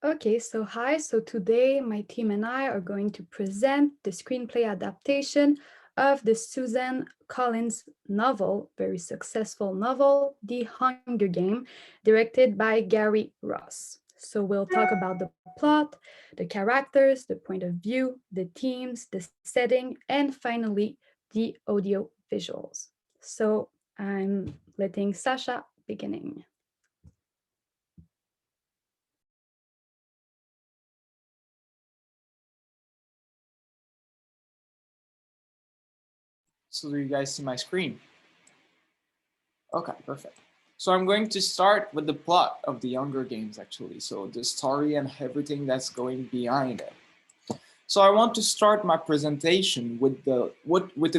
Okay, so hi. So today my team and I are going to present the screenplay adaptation of the Susan Collins novel, very successful novel, The Hunger Game, directed by Gary Ross. So we'll talk about the plot, the characters, the point of view, the themes, the setting, and finally the audio visuals. So I'm letting Sasha beginning. So do you guys see my screen? Okay, perfect. So I'm going to start with the plot of the Hunger Games actually. So the story and everything that's going behind it. So I want to start my presentation with the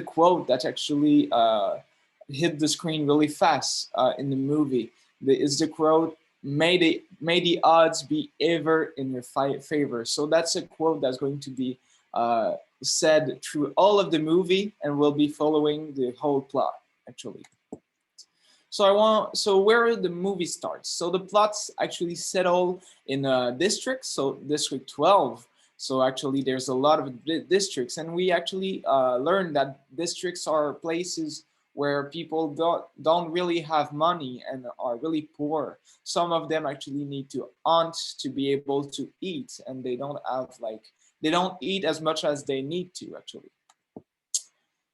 quote that actually hit the screen really fast in the movie. Is the quote may the odds be ever in your favor. So that's a quote that's going to be said through all of the movie and will be following the whole plot actually. So where the movie starts. So the plots actually settle in a district, so District 12. So actually, there's a lot of districts, and we actually learn that districts are places where people don't really have money and are really poor. Some of them actually need to hunt to be able to eat, and they don't eat as much as they need to actually.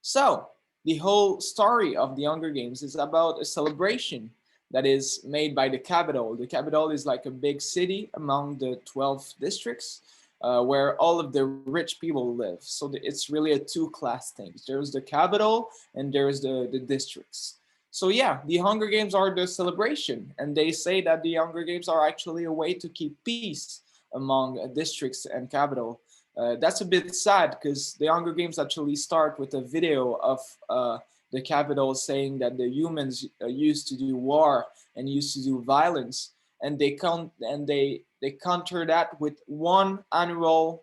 So, the whole story of the Hunger Games is about a celebration that is made by the capital. The capital is like a big city among the 12 districts where all of the rich people live. So it's really a two-class thing. There's the capital and there's the districts. So yeah, the Hunger Games are the celebration, and they say that the Hunger Games are actually a way to keep peace among districts and capital. That's a bit sad because the Hunger Games actually start with a video of the capital saying that the humans used to do war and used to do violence, and they counter that with one annual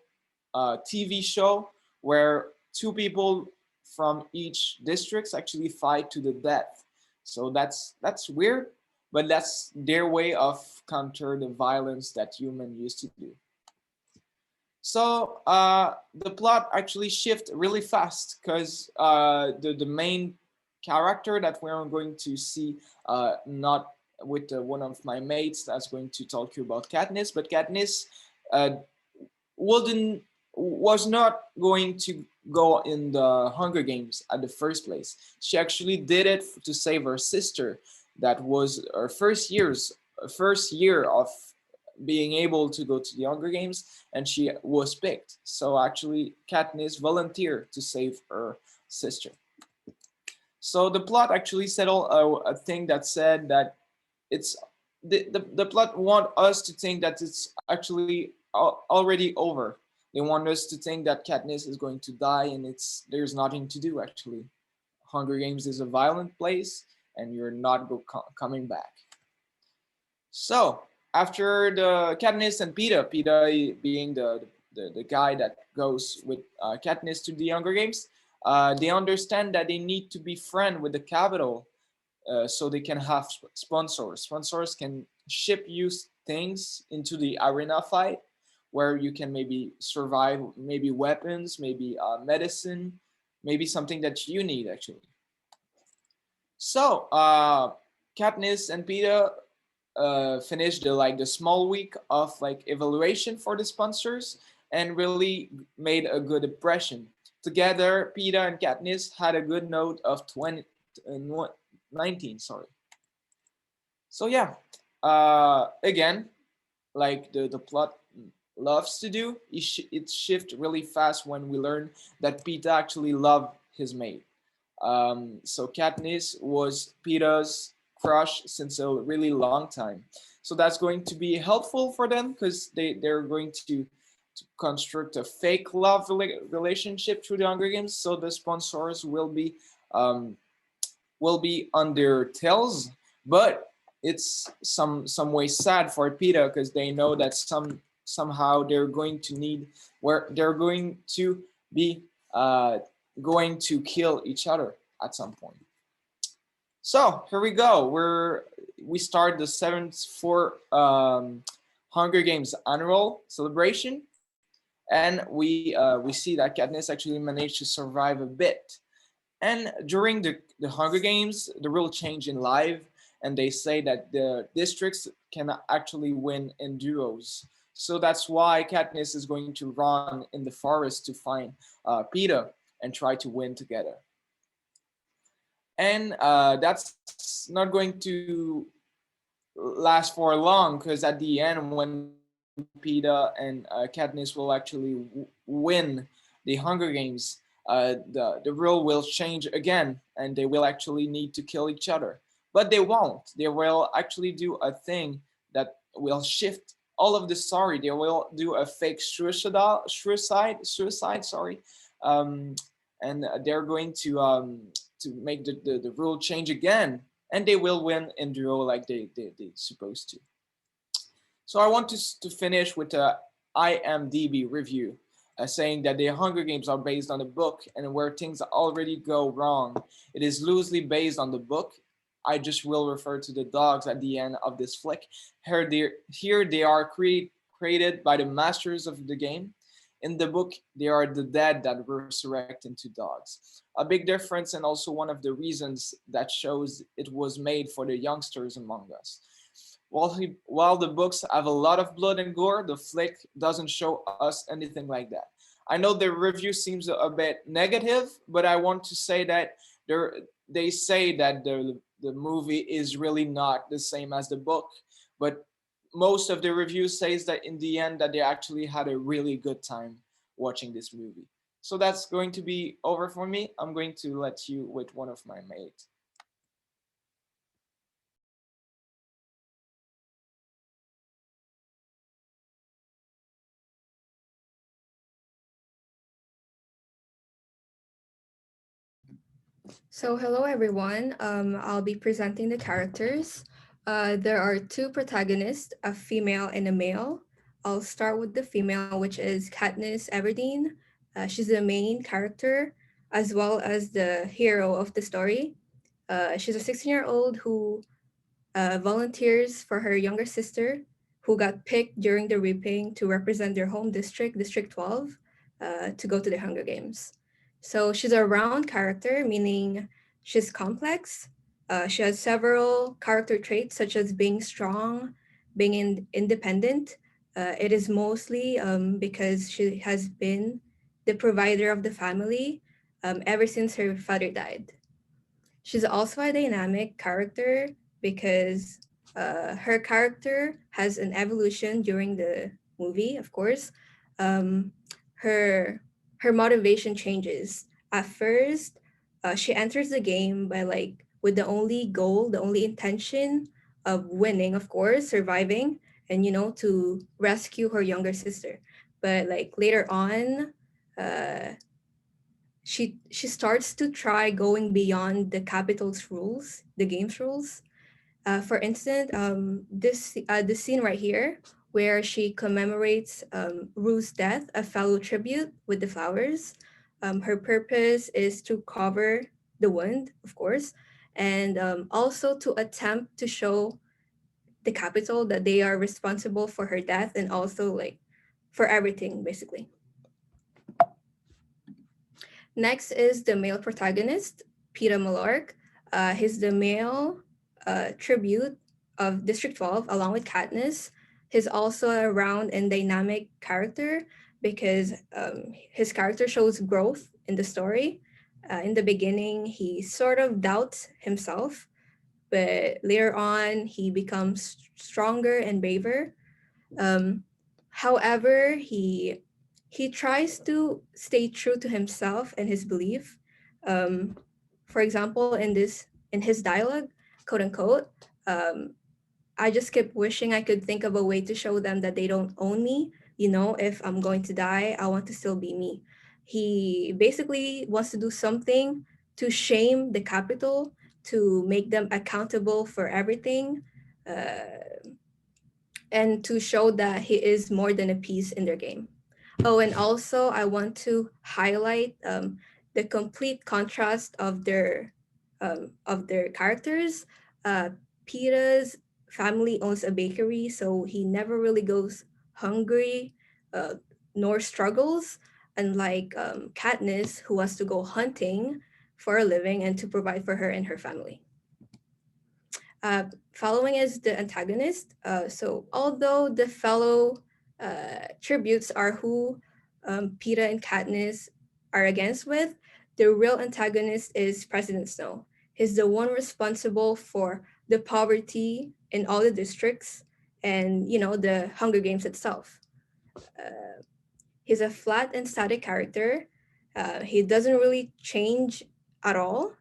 TV show where two people from each districts actually fight to the death. So that's weird, but that's their way of counter the violence that human used to do. So the plot actually shift really fast because the main character that we're going to see, not with one of my mates that's going to talk to you about Katniss, but Katniss uh, wouldn't was not going to go in the Hunger Games at the first place. She actually did it to save her sister. That was her first year of being able to go to the Hunger Games, and she was picked. So actually, Katniss volunteered to save her sister. So the plot actually settled a thing that said that it's the plot want us to think that it's actually already over. They want us to think that Katniss is going to die and there's nothing to do actually. Hunger Games is a violent place and you're not coming back. So after the Katniss and Peeta being the guy that goes with Katniss to the Hunger Games, they understand that they need to be friend with the capital so they can have sponsors. Sponsors can ship you things into the arena fight where you can maybe survive, maybe weapons, maybe medicine, maybe something that you need actually. So Katniss and Peeta finished the small week of like evaluation for the sponsors and really made a good impression. Together, Peeta and Katniss had a good note of 19. Sorry. So yeah, again, like the plot loves to do, it shift really fast when we learn that Peeta actually loved his mate. So Katniss was Peeta's crush since a really long time. So that's going to be helpful for them because they're going to construct a fake love relationship through the Hunger Games. So the sponsors um, will be on their tails, but it's some way sad for Peeta because they know that somehow they're going to need where they're going to be going to kill each other at some point. So here we go. We start the seventh four Hunger Games annual celebration, and we see that Katniss actually managed to survive a bit. And during the Hunger Games, the rule change in live, and they say that the districts can actually win in duos. So that's why Katniss is going to run in the forest to find Peeta and try to win together. And that's not going to last for long, because at the end, when Peeta and Katniss will actually win the Hunger Games, the rule will change again, and they will actually need to kill each other. But they won't. They will actually do a thing that will shift all of the story. They will do a fake suicide. Sorry, um, and they're going to make the rule change again, and they will win in duo like they supposed to. So I want to finish with a IMDb review, saying that the Hunger Games are based on a book, and where things already go wrong, it is loosely based on the book. I just will refer to the dogs at the end of this flick. Here they are created by the masters of the game. In the book, they are the dead that resurrect into dogs. A big difference, and also one of the reasons that shows it was made for the youngsters among us. While the books have a lot of blood and gore, the flick doesn't show us anything like that. I know the review seems a bit negative, but I want to say that they say that the movie is really not the same as the book, but most of the reviews says that in the end that they actually had a really good time watching this movie. So that's going to be over for me. I'm going to let you with one of my mates. So hello everyone. I'll be presenting the characters. There are two protagonists, a female and a male. I'll start with the female, which is Katniss Everdeen. She's the main character as well as the hero of the story. She's a 16-year-old who volunteers for her younger sister, who got picked during the reaping to represent their home district, District 12, to go to the Hunger Games. So she's a round character, meaning she's complex. She has several character traits, such as being strong, being independent. It is mostly because she has been the provider of the family ever since her father died. She's also a dynamic character because her character has an evolution during the movie, of course. Um, her her motivation changes. At first, she enters the game by like with the only goal, the only intention of winning, of course, surviving, and to rescue her younger sister. But like later on, uh, she starts to try going beyond the capital's rules, the game's rules. For instance, this scene right here, where she commemorates Rue's death, a fellow tribute with the flowers. Her purpose is to cover the wound, of course, and also to attempt to show the capital that they are responsible for her death and also like for everything, basically. Next is the male protagonist, Peeta Mellark. He's the male tribute of District 12, along with Katniss. He's also a round and dynamic character because his character shows growth in the story. In the beginning, he sort of doubts himself, but later on, he becomes stronger and braver. Um, However, he tries to stay true to himself and his belief. Um, for example, in his dialogue, quote unquote, um, I just kept wishing I could think of a way to show them that they don't own me. If I'm going to die, I want to still be me. He basically wants to do something to shame the capital, to make them accountable for everything. And to show that he is more than a piece in their game. Oh, and also I want to highlight the complete contrast of their characters. Uh, Peeta's family owns a bakery, so he never really goes hungry nor struggles, unlike Katniss, who wants to go hunting for a living and to provide for her and her family. Following is the antagonist. So although the fellow tributes are who Peeta and Katniss are against with, the real antagonist is President Snow. He's the one responsible for the poverty in all the districts and, you know, the Hunger Games itself. He's a flat and static character. He doesn't really change at all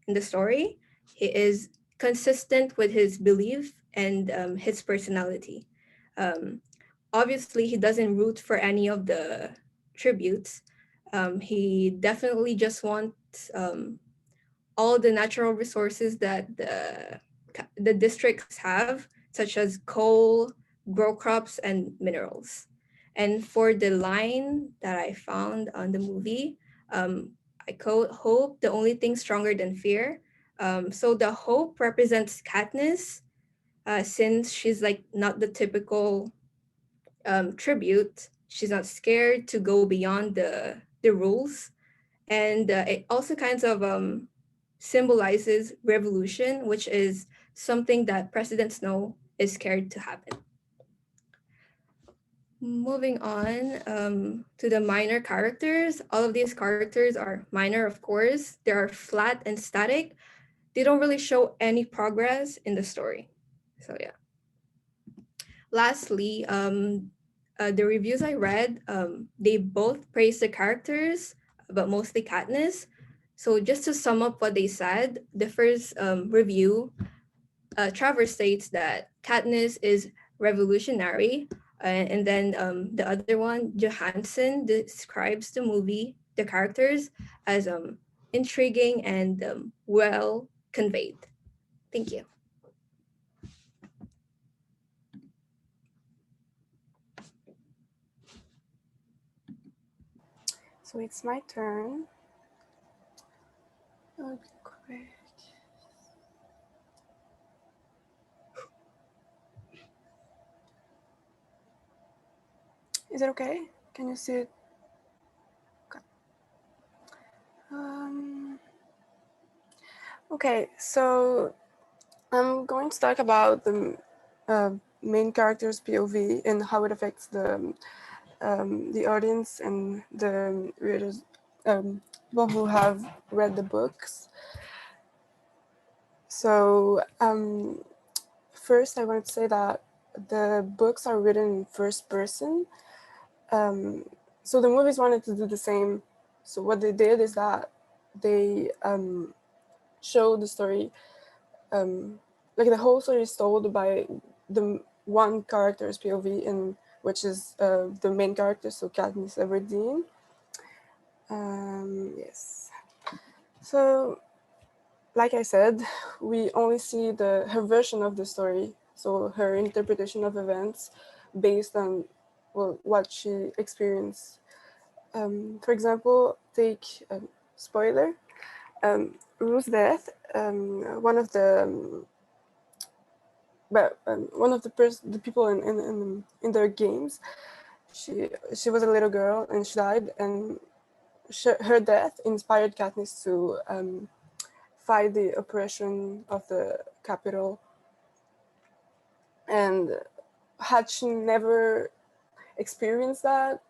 in the story. He is consistent with his belief and his personality. Um, Obviously, he doesn't root for any of the tributes. He definitely just wants all the natural resources that the districts have, such as coal, grow crops, and minerals. And for the line that I found on the movie, I quote, "Hope, the only thing stronger than fear." So the hope represents Katniss, since she's like not the typical tribute. She's not scared to go beyond the rules, and it also kind of symbolizes revolution, which is something that President Snow is scared to happen. Moving on to the minor characters. All of these characters are minor, of course. They are flat and static. They don't really show any progress in the story. So yeah. Lastly, the reviews I read, they both praise the characters, but mostly Katniss. So just to sum up what they said, the first review, Trevor states that Katniss is revolutionary, and then the other one, Johansson, describes the movie, the characters, as intriguing and well conveyed. Thank you. So it's my turn. Okay, quick. Is it okay? Can you see it? Okay. Okay, so I'm going to talk about the main character's POV and how it affects the audience and the readers, people who have read the books. So first, I wanted to say that the books are written in first person. So the movies wanted to do the same. So what they did is that they show the story, like the whole story is told by the one character's POV, and which is the main character, so Katniss Everdeen. Yes. So, like I said, we only see her version of the story, so her interpretation of events based on what she experienced. For example, take spoiler, Rue's death. One of the the people in their games, she was a little girl and she died, and her death inspired Katniss to fight the oppression of the capital. And had she never experienced that,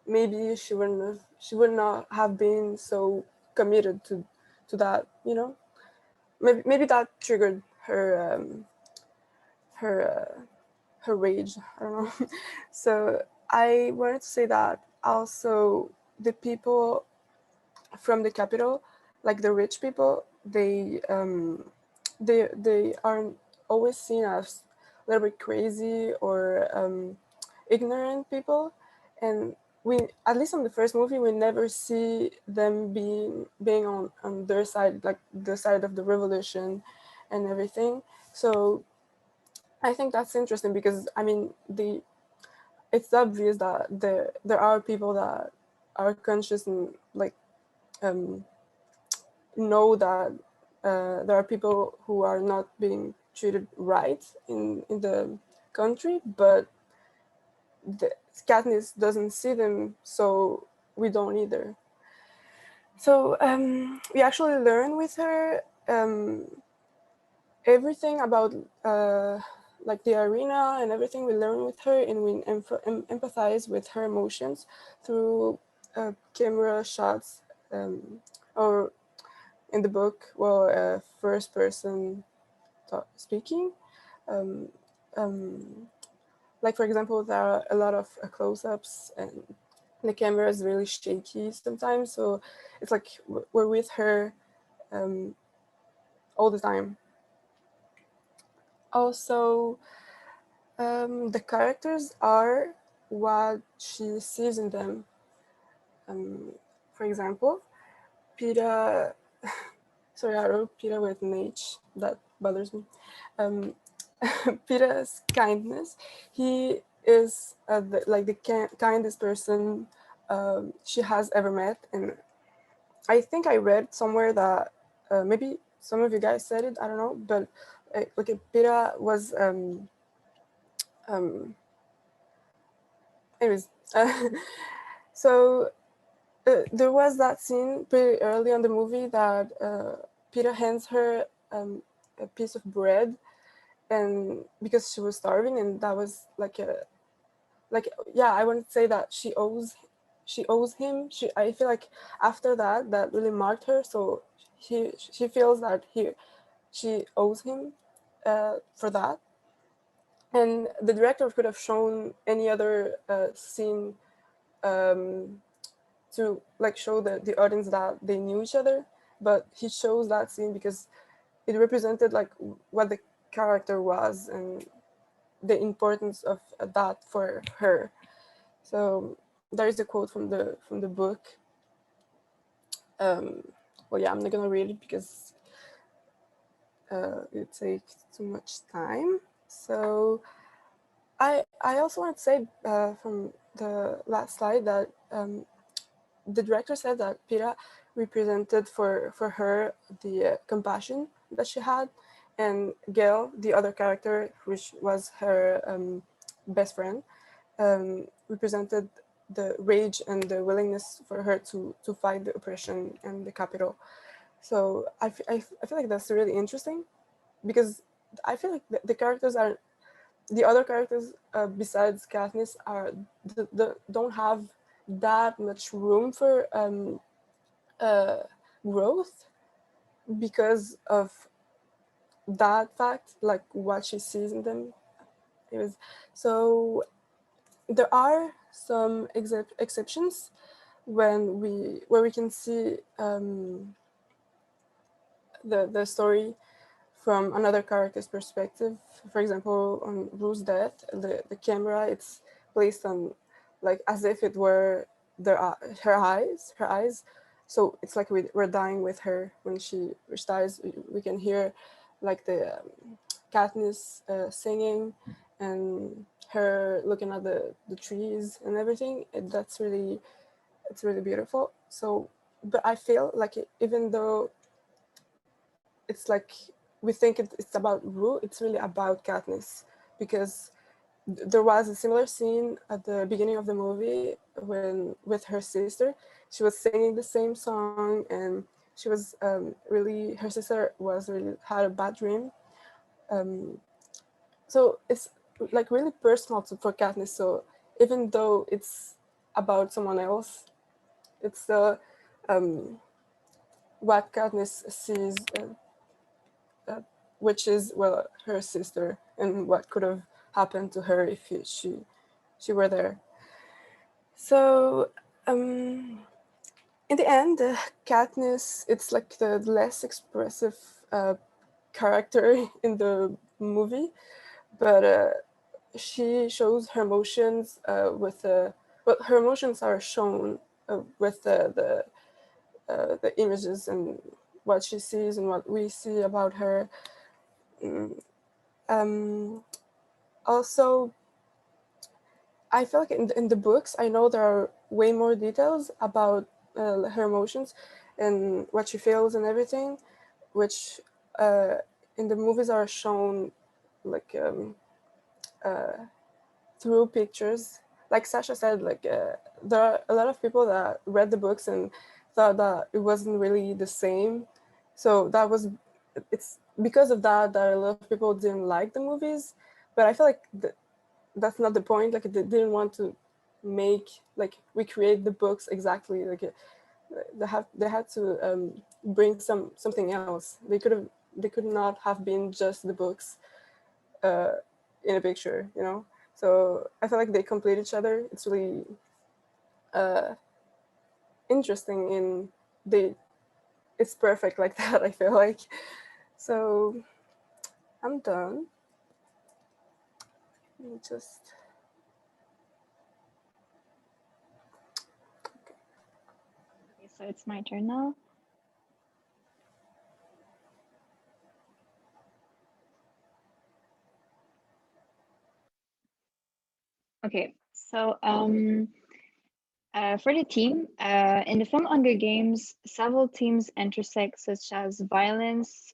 maybe she would not have been so committed to that, you know. Maybe that triggered her her rage. I don't know. So I wanted to say that also the people from the capital, like the rich people, they aren't always seen as a little bit crazy or ignorant people, and we, at least on the first movie, we never see them being on their side, like the side of the revolution and everything. So I think that's interesting because I mean it's obvious that there are people that are conscious and like know that there are people who are not being treated right in the country, but Katniss doesn't see them, so we don't either. So we actually learn with her everything about like the arena and everything. We learn with her, and we empathize with her emotions through camera shots, or in the book, well, first person speaking. Um, like for example, there are a lot of close-ups, and the camera is really shaky sometimes. So it's like we're with her all the time. Also, the characters are what she sees in them. For example, Peeta, sorry, I wrote Peeta with an H, that bothers me. Peeta's kindness, he is like the kindest person she has ever met. And I think I read somewhere that maybe some of you guys said it, I don't know, but like Peeta was anyways. So there was that scene pretty early on the movie that Peeta hands her a piece of bread, and because she was starving, and that was like yeah, I wouldn't say that she owes him. I feel like after that really marked her. So she feels that she owes him for that. And the director could have shown any other scene to like show the audience that they knew each other, but he chose that scene because it represented like what the character was and the importance of that for her. So there is a quote from the book. Well, yeah, I'm not gonna read it because it takes too much time. So I also want to say from the last slide that the director said that Peeta represented for her the compassion that she had, and Gail, the other character, which was her best friend, represented the rage and the willingness for her to fight the oppression and the capital. So I feel like that's really interesting, because I feel like the characters are the other characters besides Katniss are don't have that much room for uh, growth because of that fact, like what she sees in them. So there are some exceptions where we can see the story from another character's perspective. For example, on Rue's death, the camera, it's placed on like as if it were her eyes. So it's like we're dying with her when she dies. We can hear like the Katniss singing, and her looking at the trees and everything. It's really beautiful. So, but I feel like even though it's like we think it's about Rue, it's really about Katniss, because there was a similar scene at the beginning of the movie when with her sister, she was singing the same song, and she was really, her sister was really had a bad dream. So it's like really personal for Katniss. So even though it's about someone else, it's still what Katniss sees, which is, well, her sister, and what could have happened to her if she were there. So in the end, Katniss, it's like the less expressive character in the movie, but she shows her emotions with well, her emotions are shown with the images and what she sees and what we see about her. Also, I feel like in the books, I know there are way more details about her emotions and what she feels and everything, which in the movies are shown like through pictures. Like Sasha said, like there are a lot of people that read the books and thought that it wasn't really the same. So it's because of that a lot of people didn't like the movies. But I feel like that's not the point. Like they didn't want to recreate the books exactly. Like they had to bring something else. They could not have been just the books in a picture, you know. So I feel like they complete each other. It's really interesting in it's perfect like that, I feel like. So I'm done. Let me just Okay, so it's my turn now. Okay, so for the team, in the film Hunger Games, several themes intersect, such as violence,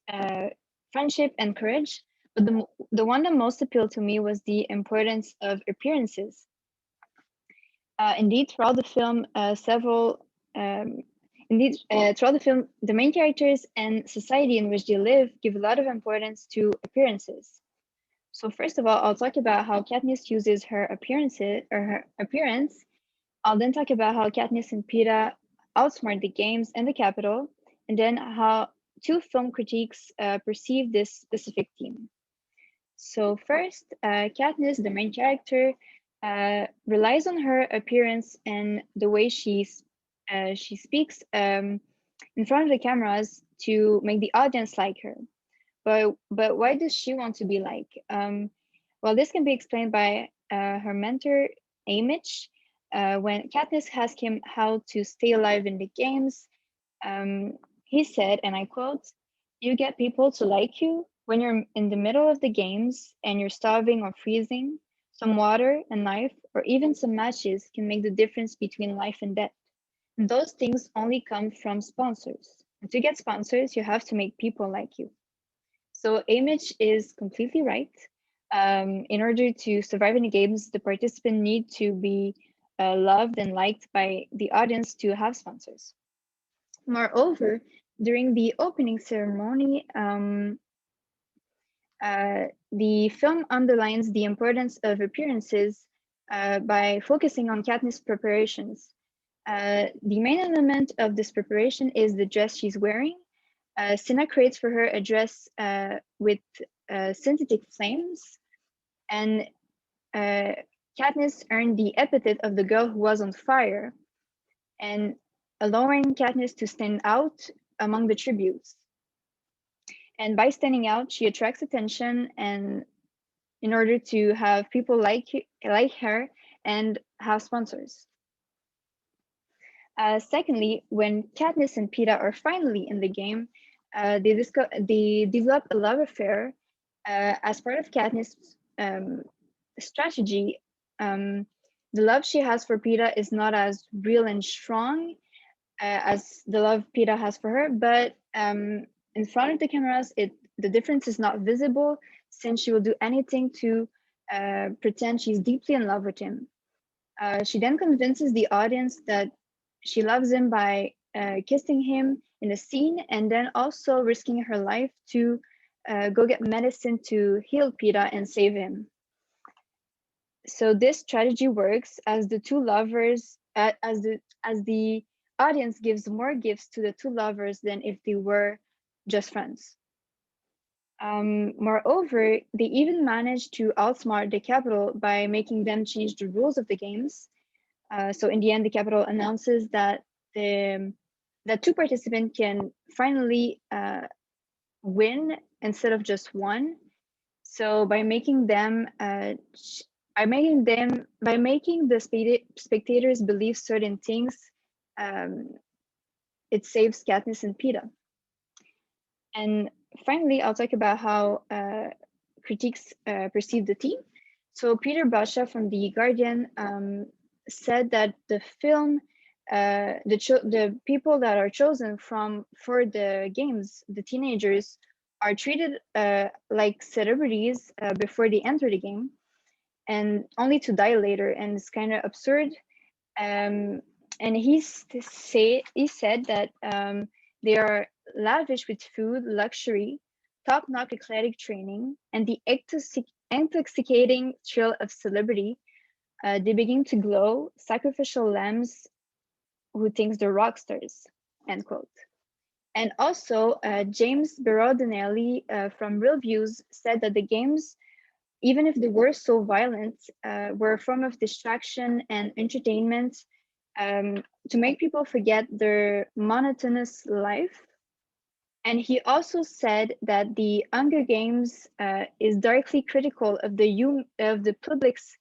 friendship, and courage. But the one that most appealed to me was the importance of appearances. Indeed, throughout the film, throughout the film, the main characters and society in which they live give a lot of importance to appearances. So first of all, I'll talk about how Katniss uses her appearance. I'll then talk about how Katniss and Peeta outsmart the games and the Capitol, and then how two film critiques perceive this specific theme. So first, Katniss, the main character, relies on her appearance and the way she speaks in front of the cameras to make the audience like her. But why does she want to be like? Well, this can be explained by her mentor, Haymitch. When Katniss asked him how to stay alive in the games, he said, and I quote, "You get people to like you when you're in the middle of the games and you're starving or freezing. Some water, a knife, or even some matches can make the difference between life and death. And those things only come from sponsors. And to get sponsors, you have to make people like you." So Image is completely right. In order to survive in the games, the participant need to be loved and liked by the audience to have sponsors. Moreover, during the opening ceremony, the film underlines the importance of appearances by focusing on Katniss' preparations. The main element of this preparation is the dress she's wearing. Cinna creates for her a dress with synthetic flames, and Katniss earned the epithet of the girl who was on fire, and allowing Katniss to stand out among the tributes. And by standing out, she attracts attention, and in order to have people like her and have sponsors. Secondly, when Katniss and Peeta are finally in the game, they develop a love affair as part of Katniss' strategy. The love she has for Peeta is not as real and strong as the love Peeta has for her, but in front of the cameras, the difference is not visible, since she will do anything to pretend she's deeply in love with him. She then convinces the audience that she loves him by kissing him in a scene, and then also risking her life to go get medicine to heal Peeta and save him. So this strategy works as the two lovers, as the audience gives more gifts to the two lovers than if they were just friends. Moreover, they even managed to outsmart the Capitol by making them change the rules of the games. So in the end, the Capitol announces that two participants can finally win instead of just one. So by making the spectators believe certain things, it saves Katniss and Peeta. And finally, I'll talk about how critiques perceive the team. So Peter Basha from The Guardian said that the film, the people that are chosen for the games, the teenagers, are treated like celebrities before they enter the game, and only to die later. And it's kind of absurd. And he said that they are lavish with food, luxury, top-notch athletic training, and the intoxicating thrill of celebrity. They begin to glow, sacrificial lambs who thinks they're rock stars, end quote. And also, James Berardinelli from Real Views said that the games, even if they were so violent, were a form of distraction and entertainment to make people forget their monotonous life. And he also said that the Hunger Games is darkly critical of the public's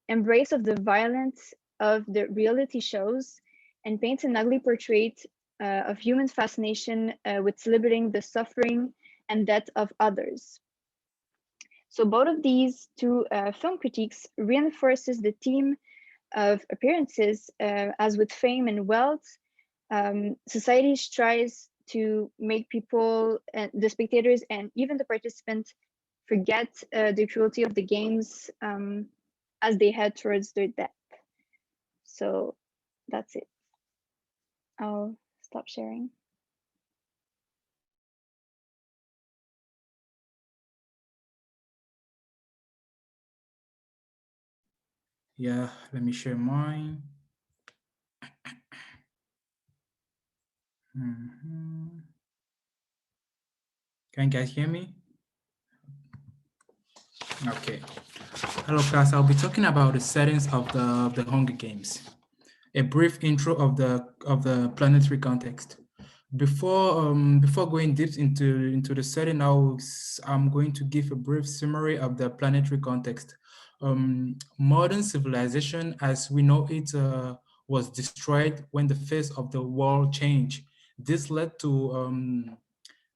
embrace of the violence of the reality shows, and paints an ugly portrait of human fascination with celebrating the suffering and death of others. So both of these two film critiques reinforces the theme of appearances. As with fame and wealth, society tries to make people, the spectators and even the participants, forget the cruelty of the games as they head towards their death. So that's it. I'll stop sharing. Yeah, let me share mine. Can you guys hear me? Okay. Hello, class. I'll be talking about the settings of the Hunger Games. A brief intro of the planetary context. Before going deep into the setting, I'm going to give a brief summary of the planetary context. Modern civilization, as we know it, was destroyed when the face of the world changed. This led to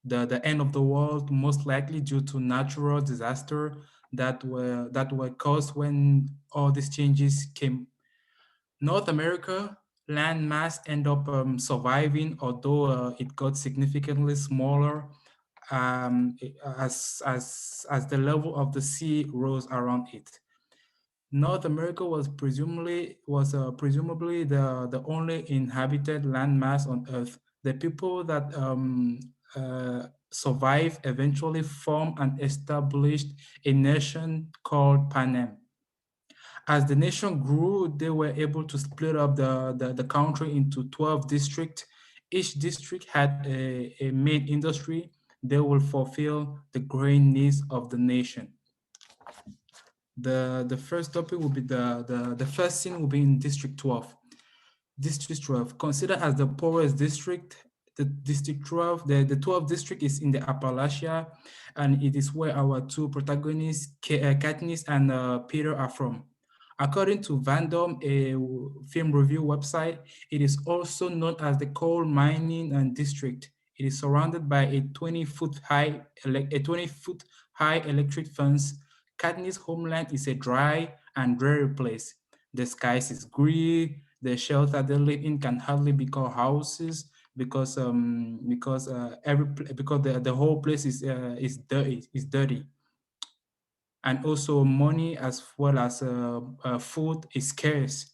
the end of the world, most likely due to natural disaster that were caused when all these changes came. North America land mass end up surviving, although it got significantly smaller as the level of the sea rose around it. North America was presumably the only inhabited landmass on Earth. The people that survived eventually formed and established a nation called Panem. As the nation grew, they were able to split up the country into 12 districts. Each district had a main industry. They will fulfill the growing needs of the nation. The first topic will be the first scene will be in District 12. District 12, considered as the poorest district, the District 12, the 12th district is in the Appalachia, and it is where our two protagonists, Katniss and Peter, are from. According to Vandom, a film review website, it is also known as the coal mining and district. It is surrounded by a 20-foot high electric fence. Katniss' homeland is a dry and dreary place. The skies is gray. The shelter they live in can hardly be called houses because the whole place is dirty. And also money as well as food is scarce.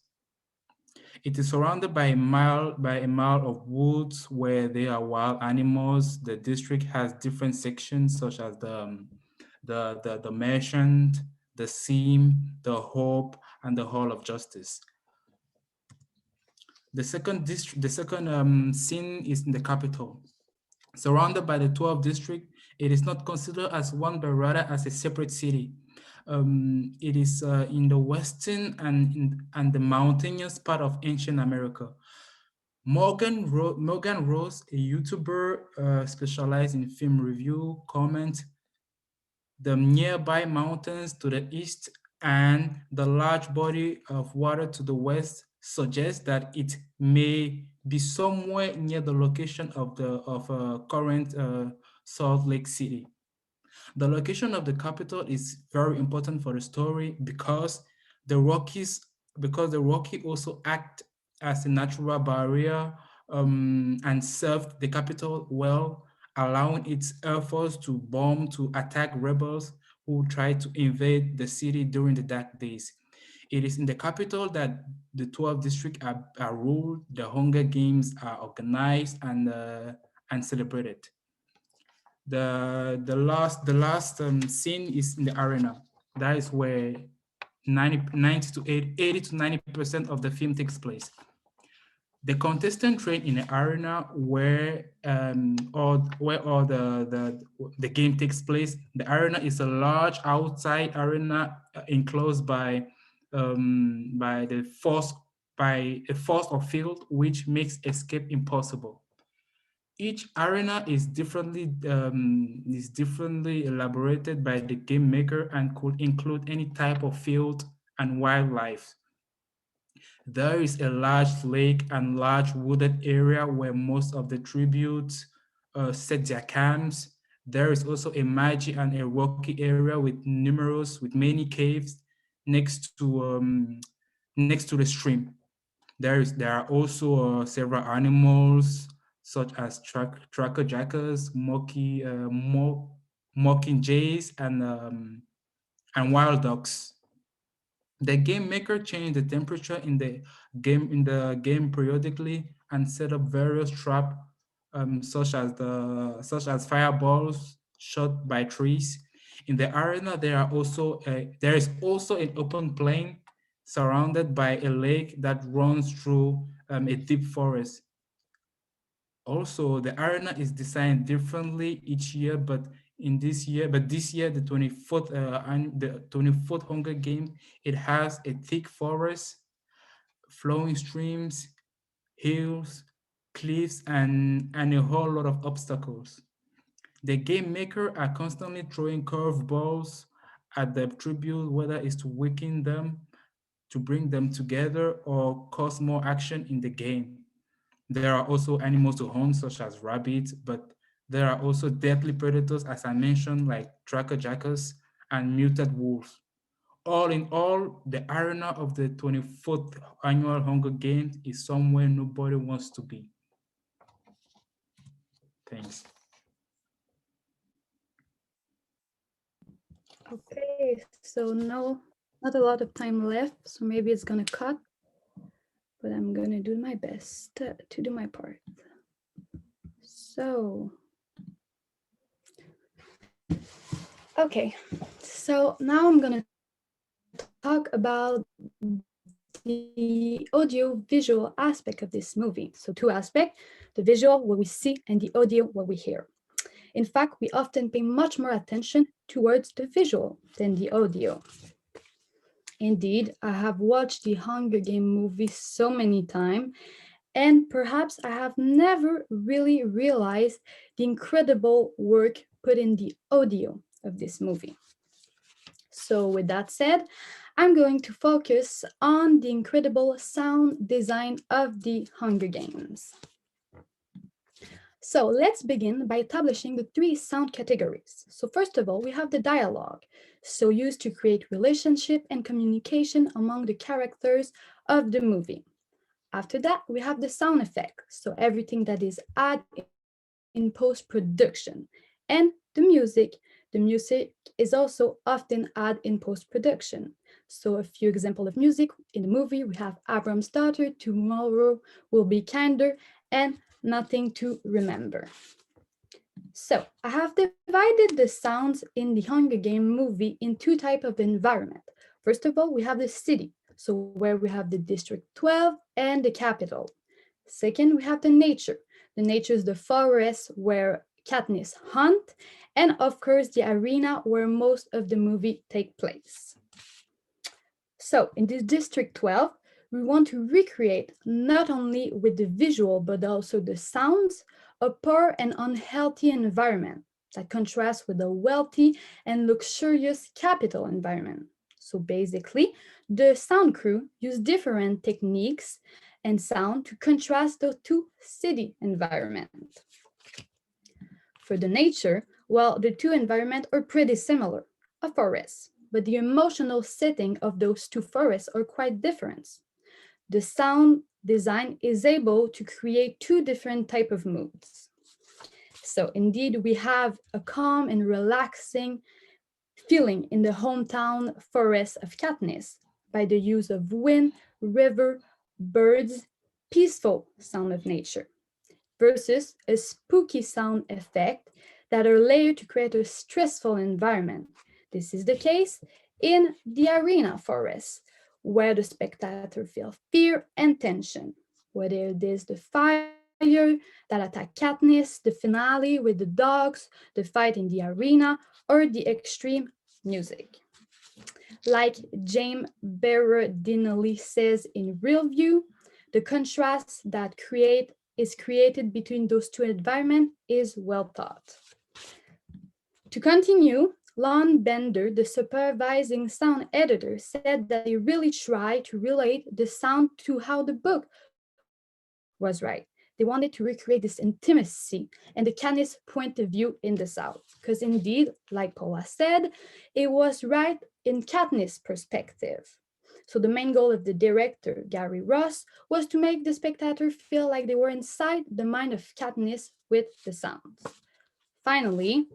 It is surrounded by a mile of woods where there are wild animals. The district has different sections such as the Merchant, the Seam, the Hope, and the Hall of Justice. The second scene is in the capital. Surrounded by the 12th district, it is not considered as one, but rather as a separate city. It is in the western and the mountainous part of ancient America. Morgan Rose, a YouTuber specialized in film review, comments, the nearby mountains to the east and the large body of water to the west suggests that it may be somewhere near the location of current Salt Lake City. The location of the capital is very important for the story because the Rockies also act as a natural barrier and served the capital well allowing its air force to bomb to attack rebels who tried to invade the city during the dark days. It is in the capital that the 12 districts are ruled, the Hunger Games are organized and celebrated. The last scene is in the arena. That is where 90 to 80 to 90% of the film takes place. The contestant train in the arena where all the game takes place. The arena is a large outside arena enclosed by the force by a force of field which makes escape impossible. Each arena is differently elaborated by the game maker and could include any type of field and wildlife. There is a large lake and large wooded area where most of the tributes set their camps. There is also a magi and a rocky area with many caves next to the stream. There are also several animals such as tracker jackals, mocking jays, and wild ducks. The game maker changed the temperature in the game periodically and set up various traps, such as fireballs shot by trees. In the arena, there is also an open plain surrounded by a lake that runs through a deep forest. Also, the arena is designed differently each year, but this year, the 24th Hunger Game, it has a thick forest, flowing streams, hills, cliffs, and a whole lot of obstacles. The game maker are constantly throwing curveballs at the tribute, whether it's to weaken them, to bring them together, or cause more action in the game. There are also animals to hunt, such as rabbits, but there are also deadly predators, as I mentioned, like tracker jackals and muted wolves. All in all, the arena of the 24th Annual Hunger Games is somewhere nobody wants to be. Thanks. Okay, so no, not a lot of time left, so maybe it's gonna cut, but I'm gonna do my best to do my part. So, okay, so now I'm gonna talk about the audio-visual aspect of this movie. So two aspects, the visual, what we see, and the audio, what we hear. In fact, we often pay much more attention towards the visual than the audio. Indeed, I have watched the Hunger Game movie so many times, and perhaps I have never really realized the incredible work put in the audio of this movie. So with that said, I'm going to focus on the incredible sound design of the Hunger Games. So let's begin by establishing the three sound categories. So first of all, we have the dialogue, so used to create relationship and communication among the characters of the movie. After that, we have the sound effect, so everything that is added in post-production. And the music is also often added in post-production. So a few examples of music in the movie, we have Abram's Daughter, Tomorrow Will Be Kinder, and Nothing to Remember. So I have divided the sounds in the Hunger Game movie in two types of environment. First of all, we have the city, so where we have the District 12 and the capital. Second, we have the nature. The nature is the forest where Katniss hunt, and of course the arena where most of the movie take place. So in this District 12, we want to recreate not only with the visual, but also the sounds, a poor and unhealthy environment that contrasts with a wealthy and luxurious capital environment. So basically, the sound crew use different techniques and sound to contrast the two city environments. For the nature, well, the two environments are pretty similar, a forest, but the emotional setting of those two forests are quite different. The sound design is able to create two different types of moods. So indeed, we have a calm and relaxing feeling in the hometown forest of Katniss by the use of wind, river, birds, peaceful sound of nature, versus a spooky sound effect that are layered to create a stressful environment. This is the case in the arena forest, where the spectator feels fear and tension, whether it is the fire that attack Katniss, the finale with the dogs, the fight in the arena, or the extreme music. Like James Berardinelli says in Real View, the contrast that is created between those two environments is well thought. To continue, Lon Bender, the supervising sound editor, said that they really tried to relate the sound to how the book was right. They wanted to recreate this intimacy and the Katniss point of view in the South. Because indeed, like Paula said, it was right in Katniss' perspective. So the main goal of the director, Gary Ross, was to make the spectator feel like they were inside the mind of Katniss with the sounds. Finally,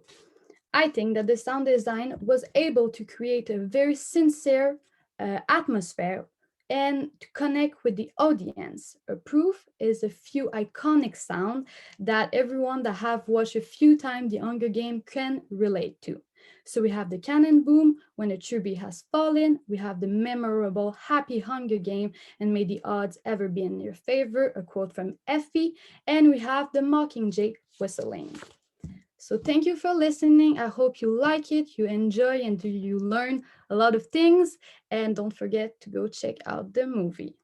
I think that the sound design was able to create a very sincere atmosphere and to connect with the audience. A proof is a few iconic sounds that everyone that have watched a few times the Hunger Game can relate to. So we have the cannon boom when a tree has fallen. We have the memorable Happy Hunger Game and may the odds ever be in your favor, a quote from Effie. And we have the Mockingjay whistling. So thank you for listening. I hope you like it, you enjoy, and you learn a lot of things. And don't forget to go check out the movie.